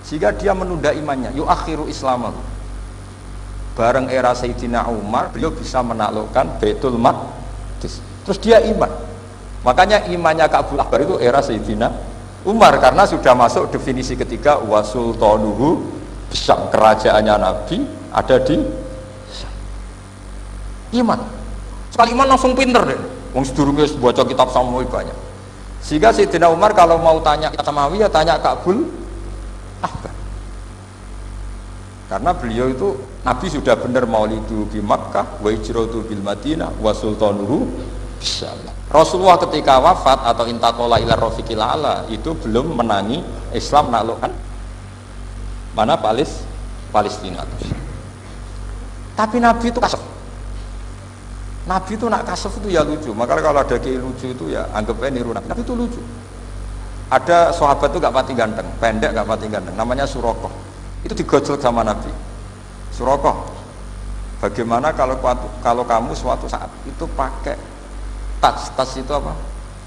Sehingga dia menunda imannya, yuakhiru islamahu. Bareng era Sayyidina Umar, beliau bisa menaklukkan Baitul Maqdis. Terus dia iman. Makanya imannya Kabul Akbar itu era Sayyidina Umar, karena sudah masuk definisi ketiga wasultanuhu Syam, kerajaannya Nabi ada di iman. Sekali iman langsung pinter deh. Wong sedurunge baca kitab Samawi banyak. Sehingga Sayyidina Umar kalau mau tanya kitab Samawi ya tanya Kabul Akbar. Karena beliau itu Nabi sudah benar maulidu di Makkah, wa hijratu bil Madinah, wa sultanuhu bisyam. Rasulullah ketika wafat atau intaqala ila rafiqil ala itu belum menangi Islam naklukkan mana Palestina. Tapi Nabi itu kasar. Nabi itu nak kasef itu ya lucu. Makanya kalau ada kiai lucu itu ya anggapnya niru Nabi. Nabi itu lucu. Ada sahabat itu gak pati ganteng, pendek gak pati ganteng, namanya Surakoh. Itu digojlok sama Nabi. Surakoh, bagaimana kalau kamu suatu saat itu pakai tas itu apa?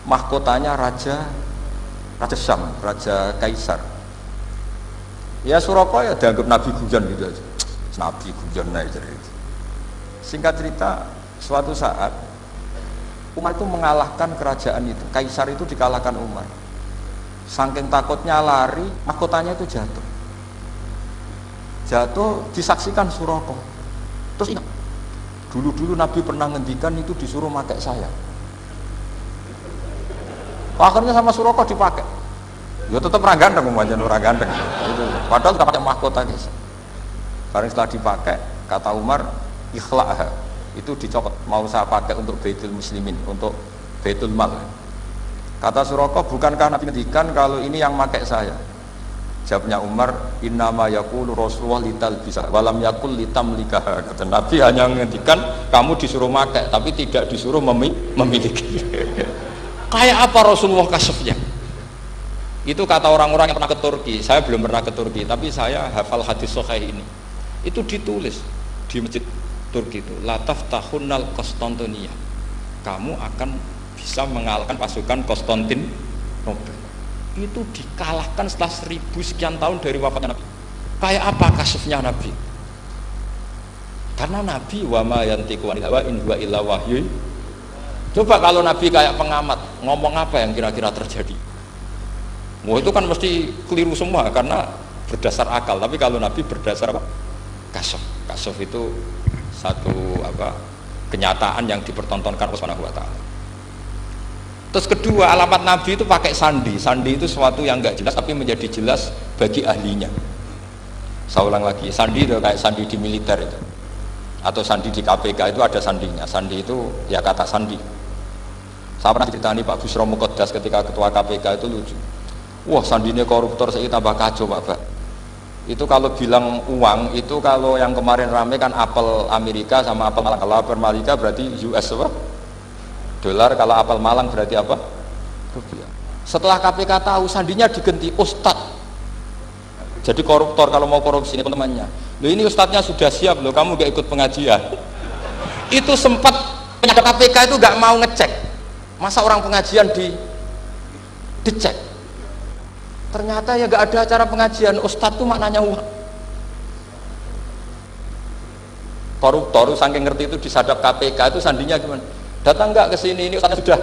Mahkotanya raja Syam, raja Kaisar. Ya Surakoh ya dianggap Nabi guyon gitu aja. Nabi guyon aja. Singkat cerita, suatu saat Umar itu mengalahkan kerajaan itu, Kaisar itu dikalahkan Umar. Saking takutnya lari, mahkotanya itu jatuh disaksikan Surakoh. Terus ingat, dulu Nabi pernah ngendikan itu disuruh pakai saya. Akhirnya sama Suroko dipakai. Ya tetap orang ganteng, umpamanya orang ganteng. Itu. Padahal tidak pakai mahkota guys. Karena setelah dipakai, kata Umar, ikhla'ha. Itu dicopot. Mau saya pakai untuk Baitul Muslimin, untuk Baitul Mal. Kata Suroko, bukankah Nabi ngendikan kalau ini yang pakai saya? Jawabnya Umar, innama yaqulu Rasulullah lital bisa walam yaqul litamlikah. Kata Nabi hanya ngendikan kamu disuruh pakai tapi tidak disuruh memiliki. Kayak apa Rasulullah kasafnya? Itu kata orang-orang yang pernah ke Turki. Saya belum pernah ke Turki, tapi saya hafal hadis sahih ini. Itu ditulis di masjid Turki itu, la taftahunnal Konstantinia. Kamu akan bisa mengalahkan pasukan Konstantinopel. Itu dikalahkan setelah 1000 sekian tahun dari wafatnya Nabi. Kayak apa kasufnya Nabi? Karena Nabi wa ma yantiqu anil hawa in huwa illa wahyu. Coba kalau Nabi kayak pengamat, ngomong apa yang kira-kira terjadi? Wah itu kan mesti keliru semua karena berdasar akal. Tapi kalau Nabi berdasar apa? Kasuf. Kasuf itu satu kenyataan yang dipertontonkan oleh Subhanahu wa Ta'ala. Terus kedua, alamat Nabi itu pakai sandi. Sandi itu sesuatu yang enggak jelas tapi menjadi jelas bagi ahlinya. Saya ulang lagi, sandi itu kayak sandi di militer itu, atau sandi di KPK itu ada sandinya. Sandi itu ya kata sandi. Saya pernah ceritani Pak Busro Muqaddas ketika ketua KPK itu lucu. Wah sandinya koruptor saya tambah kacau Pak. Itu kalau bilang uang itu kalau yang kemarin rame kan apel Amerika sama apel Malang. Kalau apel Malika berarti US apa? Dolar, kalau apel Malang berarti apa? Rupiah. Setelah KPK tahu sandinya diganti Ustadz. Jadi koruptor kalau mau korupsi ini teman-temannya. Loh ini Ustadznya sudah siap loh, kamu gak ikut pengajian. Itu sempat penyadap KPK itu gak mau ngecek. Masa orang pengajian dicek? Ternyata ya gak ada acara pengajian. Ustadz itu maknanya uang. Koruptor saking ngerti itu disadap KPK itu sandinya gimana? Datang nggak ke sini, ini Ustaznya sudah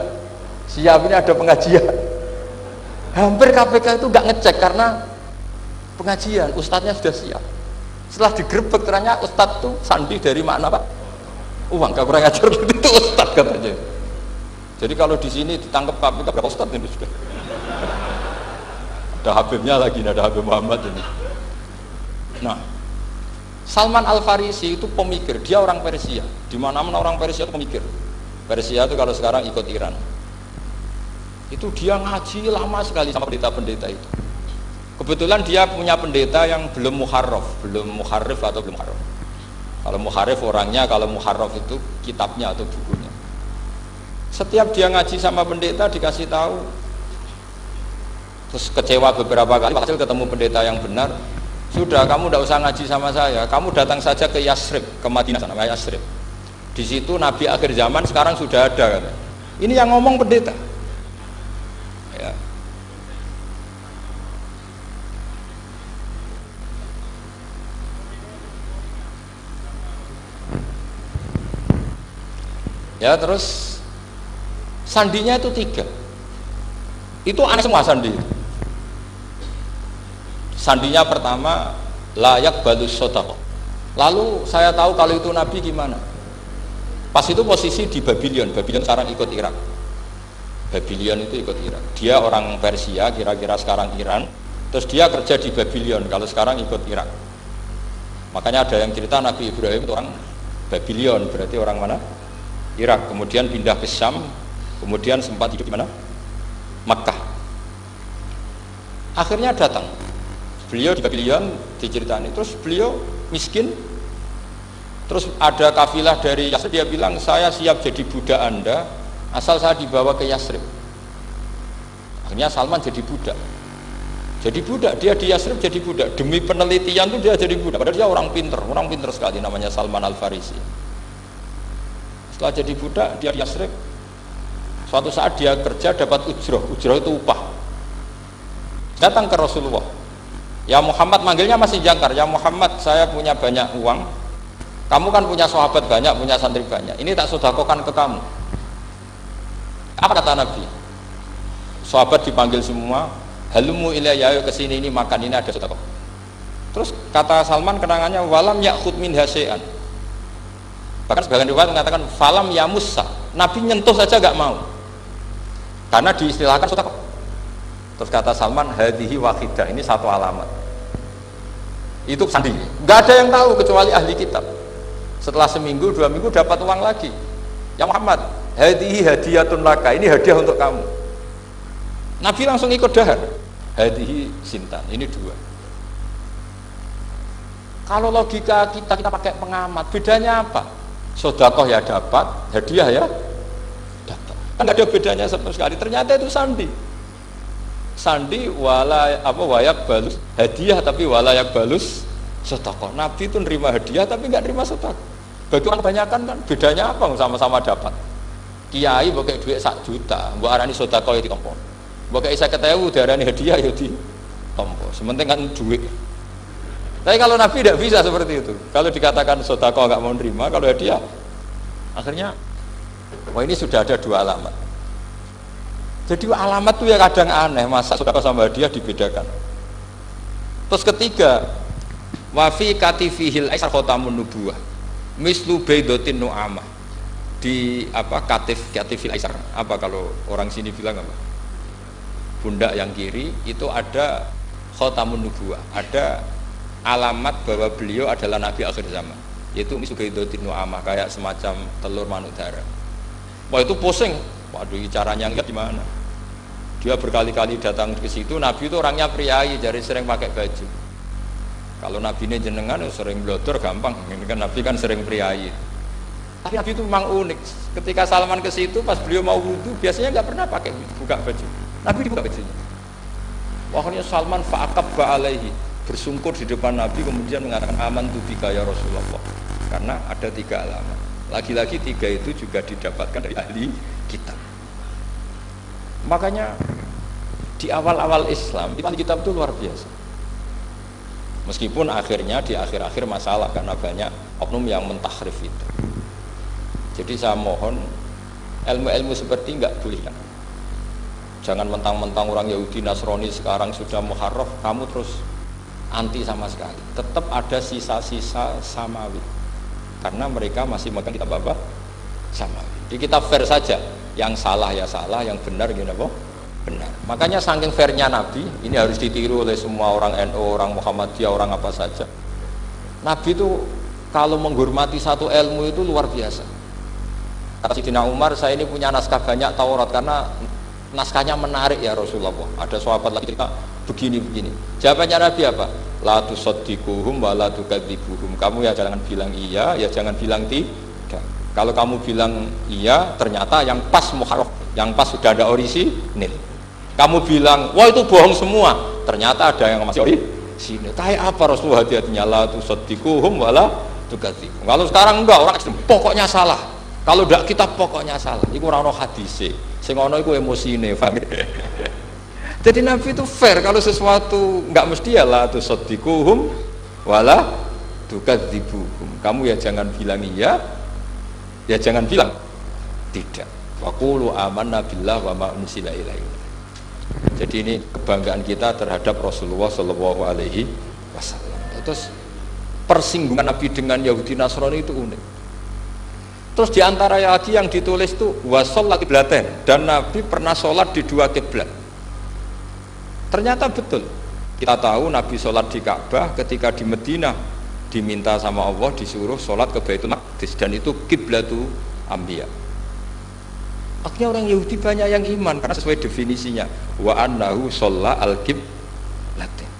siap, ini ada pengajian. Hampir KPK itu nggak ngecek karena pengajian, Ustadznya sudah siap. Setelah digerebek ternyata Ustadz itu sandi dari makna Pak? Uang, gak kurang ajar itu Ustadz katanya. Jadi kalau di sini ditangkap KPK berapa Ustadz ini sudah? Ada Habibnya lagi, ada Habib Muhammad ini. Nah, Salman Al Farisi itu pemikir, dia orang Persia. Di mana-mana orang Persia itu pemikir. Persia itu kalau sekarang ikut Iran. Itu dia ngaji lama sekali sama pendeta-pendeta itu. Kebetulan dia punya pendeta yang belum muharraf, belum muharrif atau belum muharraf. Kalau muharrif orangnya, kalau muharraf itu kitabnya atau bukunya. Setiap dia ngaji sama pendeta dikasih tahu, terus kecewa beberapa kali, hasil ketemu pendeta yang benar. Sudah, kamu tidak usah ngaji sama saya, kamu datang saja ke Yasrib, ke Madinah sana, Yasrib. Di situ Nabi akhir zaman sekarang sudah ada kata. Ini yang ngomong pendeta. Ya. Ya terus sandinya itu 3. Itu aneh semua sandi. Sandinya pertama layak balus sodaqah. Lalu saya tahu kalau itu Nabi gimana? Pas itu posisi di Babylon. Babylon sekarang ikut Irak. Babylon itu ikut Irak. Dia orang Persia, kira-kira sekarang Iran. Terus dia kerja di Babylon, kalau sekarang ikut Irak. Makanya ada yang cerita Nabi Ibrahim itu orang Babylon, berarti orang mana? Irak. Kemudian pindah ke Syam, kemudian sempat hidup di mana? Makkah. Akhirnya datang. Beliau di Babylon diceritani. Terus beliau miskin. Terus ada kafilah dari Yasrib, dia bilang saya siap jadi budak Anda asal saya dibawa ke Yasrib. Akhirnya Salman jadi budak. Jadi budak, dia di Yasrib jadi budak. Demi penelitian tuh dia jadi budak. Padahal dia orang pinter sekali, namanya Salman Al Farisi. Setelah jadi budak, dia di Yasrib. Suatu saat dia kerja dapat ujroh itu upah. Datang ke Rasulullah. Ya Muhammad, manggilnya masih jangkar. Ya Muhammad, saya punya banyak uang. Kamu kan punya sahabat banyak, punya santri banyak. Ini tak sedekahkan ke kamu. Apa kata Nabi? Sahabat dipanggil semua, halumu ilayya, ke sini, ini makan, ini ada sedekah. Terus kata Salman kenangannya, walam ya'khud min hasya'an. Bahkan sebagian riwayat mengatakan falam ya Musa. Nabi nyentuh saja gak mau. Karena diistilahkan sedekah. Terus kata Salman, hadhihi wahidah, ini satu alamat. Itu sandi. Nggak ada yang tahu kecuali ahli kitab. Setelah seminggu, 2 minggu dapat uang lagi. Ya Muhammad, hadhihi hadiyatun laka, ini hadiah untuk kamu. Nabi langsung ikut dahar. Hadhihi sintan, ini 2. Kalau logika kita pakai pengamat, bedanya apa? Sedekah ya dapat, hadiah ya dapat. Kan nggak ada bedanya sama sekali. Ternyata itu sandi. Sandi wayak balus hadiah tapi walayak balus sedekah. Nabi itu nerima hadiah tapi nggak nerima sedekah. Bagi orang kebanyakan kan bedanya apa? Sama-sama dapat. Kiai pakai duit 1 juta, mbok arani sedekah ya ditompo. Mbok kayak 50.000 diarani hadiah ya ditompo. Sementing kan duit. Tapi kalau Nabi tidak bisa seperti itu. Kalau dikatakan sedekah nggak mau nerima, kalau hadiah akhirnya wah ini sudah ada 2 alamat. Jadi alamat tuh ya kadang aneh, masa sedekah sama hadiah dibedakan. Terus ketiga, wa fi katifihil aisar khatamun nubuwah. Mislu baidatin nu'amah. Di katifil aisar. Apa kalau orang sini bilang apa? Pundak yang kiri itu ada khatamun nubuwah, ada alamat bahwa beliau adalah nabi akhir zaman, yaitu mislu baidatin nu'amah, kayak semacam telur manuk dara. Wah itu pusing. Waduh, caranya enggak gimana? Dia berkali-kali datang ke situ. Nabi itu orangnya priayi, jadi sering pakai baju. Kalau Nabi ini jenengan sering blodor gampang, ini kan Nabi kan sering priayi. Tapi Nabi itu memang unik. Ketika Salman ke situ, pas beliau mau wudu, biasanya nggak pernah pakai buka baju. Nabi dibuka bajunya. Wahnya Salman fa'aqabba alaihi, bersungkur di depan Nabi, kemudian mengatakan aman tu bika ya Rasulullah. Karena ada 3 alamat. Lagi-lagi 3 itu juga didapatkan dari ahli kitab. Makanya di awal-awal Islam, ahli kitab itu luar biasa. Meskipun akhirnya di akhir-akhir masalah karena banyak oknum yang mentahrif itu. Jadi saya mohon ilmu-ilmu seperti enggak boleh. Jangan mentang-mentang orang Yahudi Nasrani sekarang sudah muharraf, kamu terus anti sama sekali. Tetap ada sisa-sisa samawi. Karena mereka masih megang kitab apa? Samawi. Di kitab fair saja, yang salah ya salah, yang benar gini apa? Benar. Makanya saking fairnya Nabi, ini harus ditiru oleh semua orang NU, orang Muhammadiyah, orang apa saja. Nabi itu kalau menghormati satu ilmu itu luar biasa. Kata Sayyidina Umar, saya ini punya naskah banyak Taurat karena naskahnya menarik ya Rasulullah. Ada sahabat lagi cerita begini-begini. Jawabannya Nabi apa? La tusaddiquhum wa la tukadzibuhum. Kamu ya jangan bilang iya, ya jangan bilang tidak. Kalau kamu bilang iya, ternyata yang pas muharraf, yang pas sudah ada orisinil. Kamu bilang, wah itu bohong semua, ternyata ada yang masih orisinil. Kayak apa Rasulullah hati-hatinya? La tusaddiquhum wa la tukadzibuhum. Kalau sekarang enggak, orang ekstrem, pokoknya salah. Kalau tidak kita pokoknya salah. Iku ora ono hadise. Sing ono iku emosine, paham? Jadi Nabi itu fair, kalau sesuatu enggak mesti ya la tusaddiquhum wala tukadzibuhum. Kamu ya jangan bilang iya, ya jangan bilang tidak. Wa qulu amanna billah wa ma unzila ilaihi. Jadi ini kebanggaan kita terhadap Rasulullah sallallahu alaihi wasallam. Terus persinggungan Nabi dengan Yahudi Nasrani itu unik. Terus diantara lagi yang ditulis itu wasollat qiblatain, dan Nabi pernah sholat di 2 kiblat. Ternyata betul. Kita tahu Nabi sholat di Ka'bah, ketika di Madinah diminta sama Allah disuruh sholat ke Baitul Maqdis, dan itu kiblatu anbiya. Akhirnya orang Yahudi banyak yang iman karena sesuai definisinya wa annahu sholla al-qiblatain.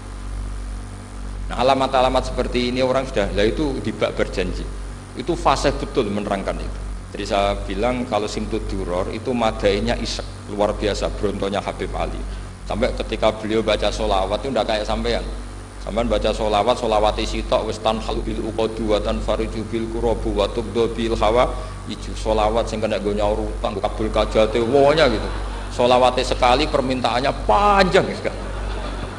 Nah alamat-alamat seperti ini orang sudah, lah itu dibak berjanji. Itu fasih betul menerangkan itu. Jadi saya bilang kalau Simtud Duror itu madainya isek luar biasa, brontonya Habib Ali. Sampai ketika beliau baca sholawat itu tidak kayak sampean. Sampean baca sholawat, sholawat sitok wis tanhalu bil uqadu wa tanfariju bil qurabu wa tubdu bil hawa. Itu sholawat sing kena go nyaur utang kabul kajate wonya gitu. Sholawatnya sekali permintaannya panjang sekali.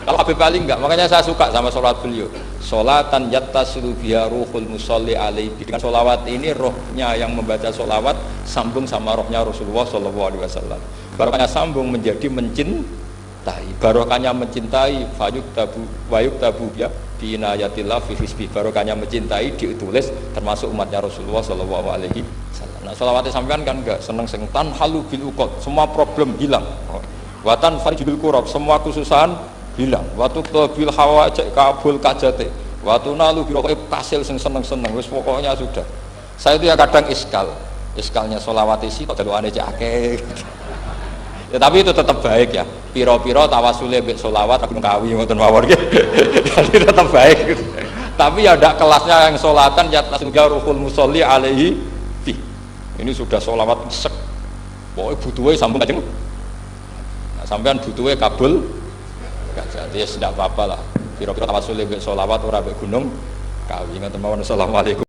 Kalau Habib Ali enggak, makanya saya suka sama sholat beliau. Sholatan yattasilu biha ruhul musalli alaihi. Dengan sholawat ini rohnya yang membaca sholawat sambung sama rohnya Rasulullah sallallahu alaihi wasallam. Barokahnya sambung menjadi mencintai. Barokahnya mencintai wayuk tabu ya bi inayatillah fi hisbi. Barokahnya mencintai ditulis termasuk umatnya Rasulullah sallallahu alaihi Nah, sholawatnya sampean kan enggak seneng sing tan halu bil uqad, semua problem hilang. Watan farijul kurab, semua kesusahan hilang. Watu bil hawajik kabul kajate. Watu nalu bil kasil sing seneng-seneng. Wis pokoknya sudah. Saya itu ya kadang iskalnya sholawat isi kok daluane cek akeh. Ya tapi itu tetap baik ya. Piro-piro tawasule mbek sholawat aku kawi ngoten mawon nggih. Jadi tetap baik. Tapi ya ndak kelasnya yang sholatan ya tasgaruhul musolli alaihi fi. Ini sudah sholawat sek. Pokoknya butuhnya sambung kajeng. Nah, sampean butuhnya kabul. Jadi ya tidak apa-apa lah. Piro-piro tawasule mbek sholawat ora mbek gunung kawi ngoten mawon. Assalamualaikum.